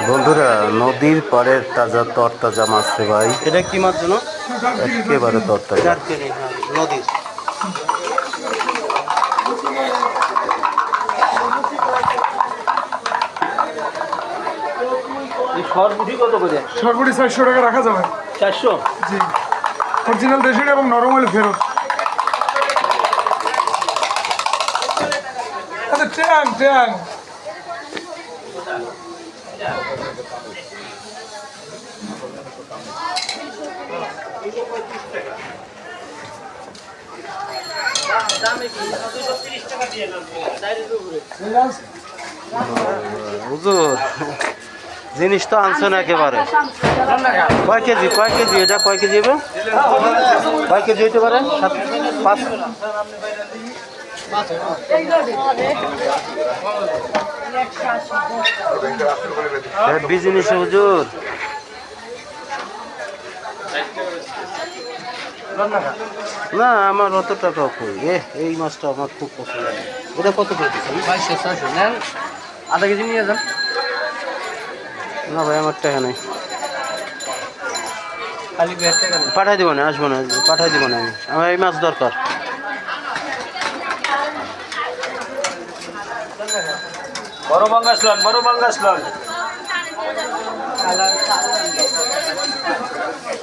বন্ধুরা, নদীর পাড়ের তাজা তরতাজা মাছ রে ভাই। এটা কি মাছ জানো? একেবারে তরতাজা। জারকেনি, হ্যাঁ, নদীর। এই সরপুটি কত করে? সরপুরি 400 টাকা রাখা যাবে। 400? জি, অরিজিনাল দেশি এবং নরম হলে ফেরত। আচ্ছা, ট্যাং ট্যাং হুজুর, জিনিস তো আনছেন একেবারে। কয় কেজি এটা? কয় কেজি হবে? কয় কেজি হইতে পারে? 5? জিনিস হুজুর। না, আমার অত টাকা কই। এই মাছটা আমার খুব পছন্দ। এটা কত করে দিচ্ছেন? 500-600 নেন। আধা কেজি নিয়ে যান। না ভাই, আমার টাকা নেই। পাঠাই দিব না, আসবো না, পাঠাই দিব না। আমার এই মাছ দরকার। বড় পাঙ্গাস লন।